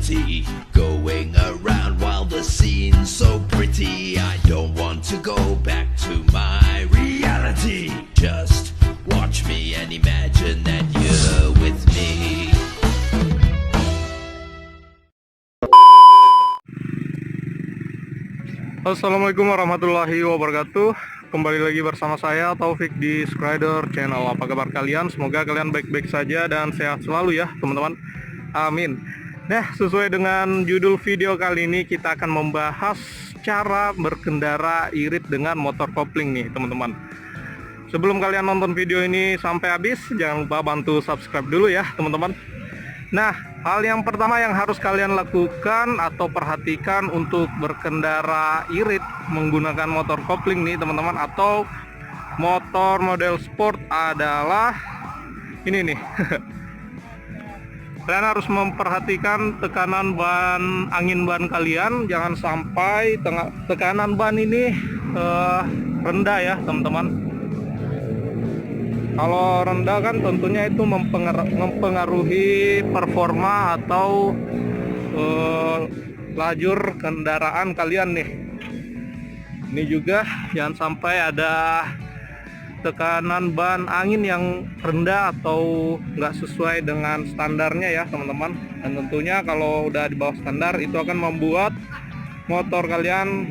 insanity going around while the scene's so pretty. I don't want to go back to my reality. Just watch me and imagine that you're with me. Assalamualaikum warahmatullahi wabarakatuh. Kembali lagi bersama saya Taufik di Skrider Channel. Apa kabar kalian? Semoga kalian baik-baik saja dan sehat selalu ya teman-teman. Amin. Nah, sesuai dengan judul video kali ini, kita akan membahas cara berkendara irit dengan motor kopling nih teman-teman. Sebelum kalian nonton video ini sampai habis, jangan lupa bantu subscribe dulu ya teman-teman. Nah, hal yang pertama yang harus kalian lakukan atau perhatikan untuk berkendara irit menggunakan motor kopling nih teman-teman, atau motor model sport adalah ini nih. Kalian harus memperhatikan tekanan ban angin ban kalian, jangan sampai tekanan ban ini rendah ya teman-teman. Kalau rendah kan tentunya itu mempengaruhi performa atau lajur kendaraan kalian nih. Ini juga jangan sampai ada tekanan ban angin yang rendah atau nggak sesuai dengan standarnya ya teman-teman. Dan tentunya kalau udah di bawah standar itu akan membuat motor kalian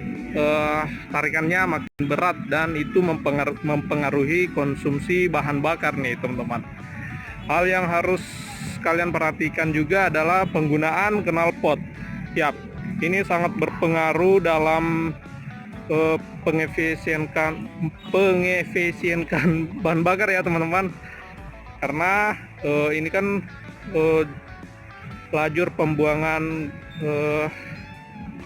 tarikannya makin berat, dan itu mempengaruhi konsumsi bahan bakar nih teman-teman. Hal yang harus kalian perhatikan juga adalah penggunaan knalpot. Yap, ini sangat berpengaruh dalam pengefisienkan bahan bakar ya teman-teman, karena ini kan lajur pembuangan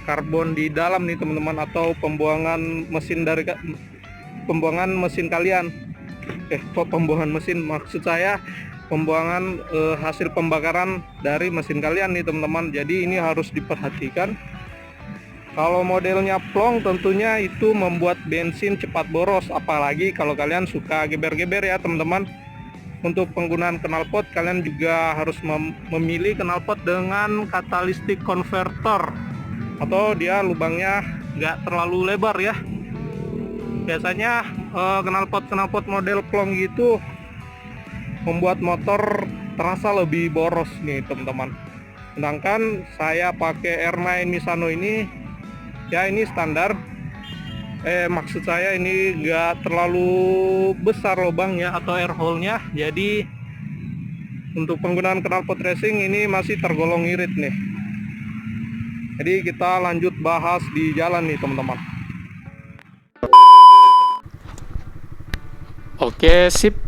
karbon di dalam nih teman-teman, atau pembuangan mesin kalian. Pembuangan mesin, maksud saya pembuangan hasil pembakaran dari mesin kalian nih teman-teman. Jadi ini harus diperhatikan. Kalau modelnya plong tentunya itu membuat bensin cepat boros, apalagi kalau kalian suka geber-geber ya teman-teman. Untuk penggunaan knalpot, kalian juga harus memilih knalpot dengan catalytic converter, atau dia lubangnya nggak terlalu lebar ya. Biasanya knalpot model plong gitu membuat motor terasa lebih boros nih teman-teman. Sedangkan saya pakai R9 Misano ini ya, ini standar. Maksud saya ini nggak terlalu besar lubangnya atau air hole-nya. Jadi untuk penggunaan knalpot racing ini masih tergolong irit nih. Jadi kita lanjut bahas di jalan nih teman-teman. Oke, sip.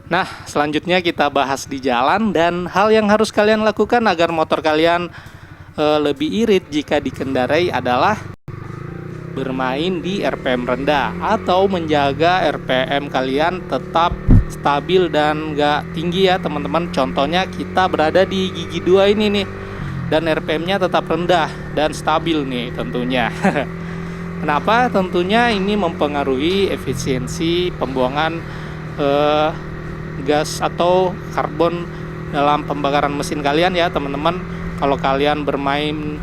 Nah, selanjutnya kita bahas di jalan dan hal yang harus kalian lakukan agar motor kalian lebih irit jika dikendarai adalah bermain di RPM rendah atau menjaga RPM kalian tetap stabil dan gak tinggi ya teman-teman. Contohnya kita berada di gigi 2 ini nih, dan RPM-nya tetap rendah dan stabil nih tentunya. Kenapa? Tentunya ini mempengaruhi efisiensi pembuangan gas atau karbon dalam pembakaran mesin kalian ya teman-teman. Kalau kalian bermain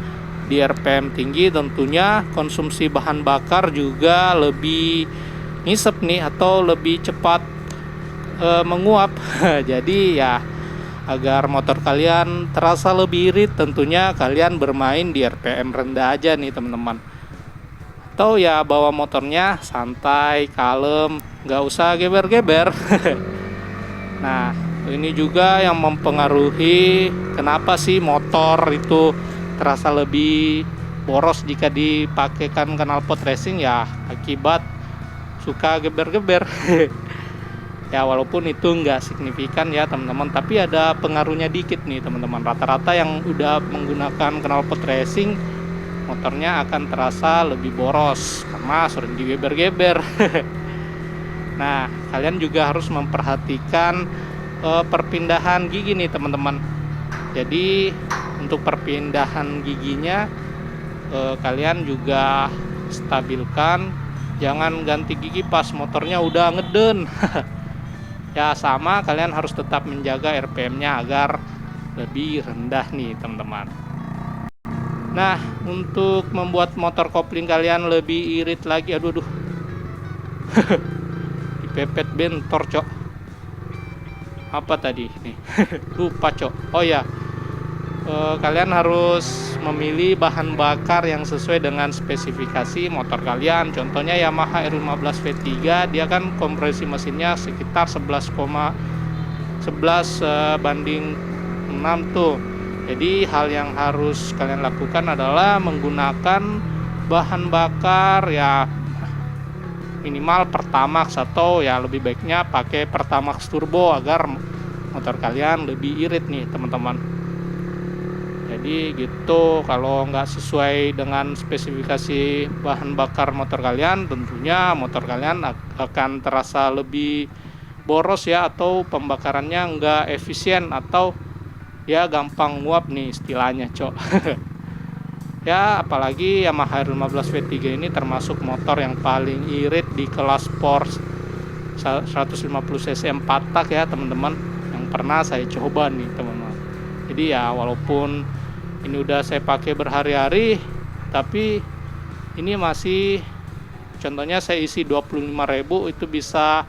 di RPM tinggi, tentunya konsumsi bahan bakar juga lebih ngisep nih, atau lebih cepat menguap. Jadi ya, agar motor kalian terasa lebih irit, tentunya kalian bermain di RPM rendah aja nih teman-teman. Atau ya bawa motornya santai, kalem, nggak usah geber-geber. Nah, ini juga yang mempengaruhi kenapa sih motor itu terasa lebih boros jika dipakaikan knalpot racing, ya akibat suka geber-geber. Ya walaupun itu nggak signifikan ya teman-teman, tapi ada pengaruhnya dikit nih teman-teman. Rata-rata yang udah menggunakan knalpot racing, motornya akan terasa lebih boros karena sering digeber-geber. Nah, kalian juga harus memperhatikan perpindahan gigi nih teman-teman. Jadi untuk perpindahan giginya kalian juga stabilkan, jangan ganti gigi pas motornya udah ngeden. Ya sama, kalian harus tetap menjaga RPM-nya agar lebih rendah nih teman-teman. Nah, untuk membuat motor kopling kalian lebih irit lagi, aduh dipepet bentor cok. Apa tadi nih? Lupa cok. Oh ya, kalian harus memilih bahan bakar yang sesuai dengan spesifikasi motor kalian. Contohnya Yamaha R15 V3, dia kan kompresi mesinnya sekitar 11 banding 6 tuh. Jadi hal yang harus kalian lakukan adalah menggunakan bahan bakar ya minimal Pertamax, atau ya lebih baiknya pakai Pertamax turbo agar motor kalian lebih irit nih teman-teman. Jadi gitu, kalau nggak sesuai dengan spesifikasi bahan bakar motor kalian, tentunya motor kalian akan terasa lebih boros ya, atau pembakarannya nggak efisien, atau ya gampang nguap nih istilahnya cok. Ya apalagi Yamaha R15 V3 ini termasuk motor yang paling irit di kelas sport 150 cc 4 tak ya teman-teman, yang pernah saya coba nih teman-teman. Jadi ya walaupun ini udah saya pakai berhari-hari, tapi ini masih, contohnya saya isi 25.000 itu bisa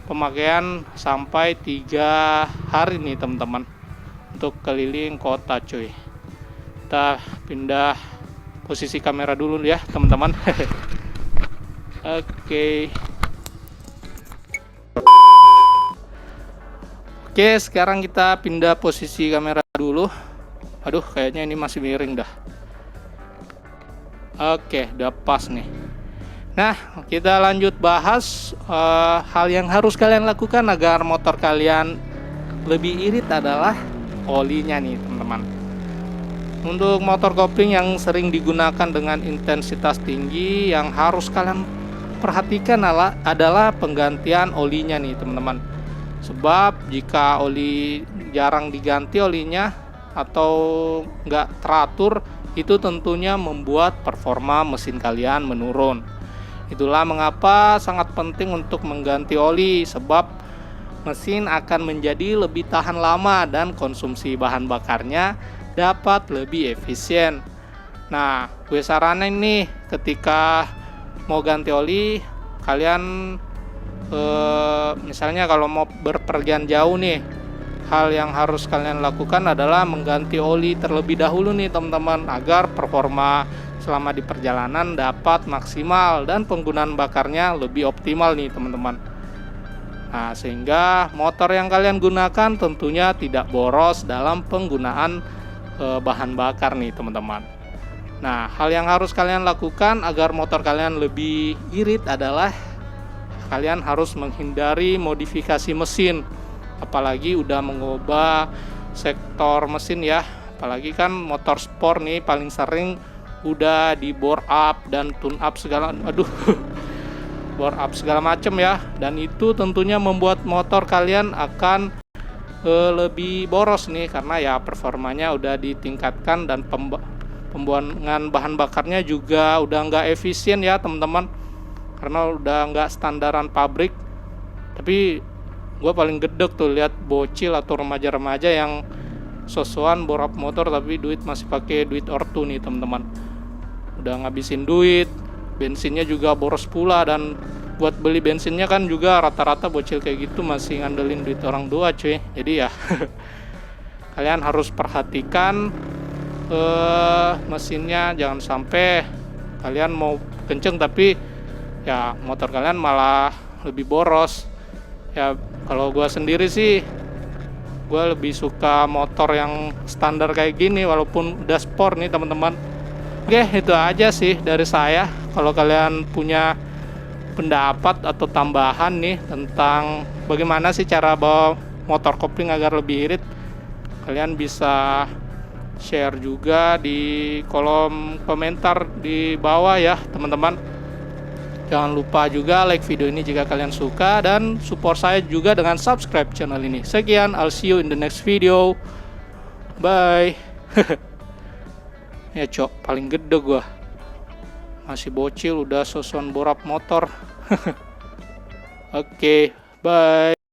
pemakaian sampai 3 hari nih teman-teman untuk keliling kota cuy. Kita pindah posisi kamera dulu ya teman-teman. Oke, sekarang kita pindah posisi kamera dulu. Aduh, kayaknya ini masih miring dah. Oke, udah pas nih. Nah, kita lanjut bahas hal yang harus kalian lakukan agar motor kalian lebih irit adalah olinya nih teman-teman. Untuk motor kopling yang sering digunakan dengan intensitas tinggi, yang harus kalian perhatikan adalah penggantian olinya nih teman-teman. Sebab jika oli jarang diganti olinya atau nggak teratur, itu tentunya membuat performa mesin kalian menurun. Itulah mengapa sangat penting untuk mengganti oli, sebab mesin akan menjadi lebih tahan lama dan konsumsi bahan bakarnya dapat lebih efisien. Nah, gue saranin nih ketika mau ganti oli, kalian misalnya kalau mau berpergian jauh nih, hal yang harus kalian lakukan adalah mengganti oli terlebih dahulu nih teman-teman, agar performa selama di perjalanan dapat maksimal dan penggunaan bakarnya lebih optimal nih teman-teman. Nah, sehingga motor yang kalian gunakan tentunya tidak boros dalam penggunaan bahan bakar nih teman-teman. Nah, hal yang harus kalian lakukan agar motor kalian lebih irit adalah kalian harus menghindari modifikasi mesin, apalagi udah mengubah sektor mesin ya. Apalagi kan motor sport nih paling sering udah di bore up dan tune up segala, bore up segala macem ya, dan itu tentunya membuat motor kalian akan lebih boros nih, karena ya performanya udah ditingkatkan dan pembuangan bahan bakarnya juga udah nggak efisien ya teman-teman, karena udah nggak standaran pabrik. Tapi gue paling gedek tuh lihat bocil atau remaja-remaja yang sosokan bore up motor tapi duit masih pakai duit ortu nih teman-teman. Udah ngabisin duit, bensinnya juga boros pula, dan buat beli bensinnya kan juga rata-rata bocil kayak gitu masih ngandelin duit orang tua cuy. Jadi ya kalian harus perhatikan mesinnya, jangan sampai kalian mau kenceng tapi ya motor kalian malah lebih boros. Ya kalau gue sendiri sih, gue lebih suka motor yang standar kayak gini walaupun udah sport nih teman-teman. Oke, itu aja sih dari saya. Kalau kalian punya pendapat atau tambahan nih tentang bagaimana sih cara bawa motor kopling agar lebih irit, kalian bisa share juga di kolom komentar di bawah ya teman-teman. Jangan lupa juga like video ini jika kalian suka, dan support saya juga dengan subscribe channel ini. Sekian, I'll see you in the next video. Bye. Ya cok, paling gede gua. Masih bocil udah sosokan borap motor. Oke, bye.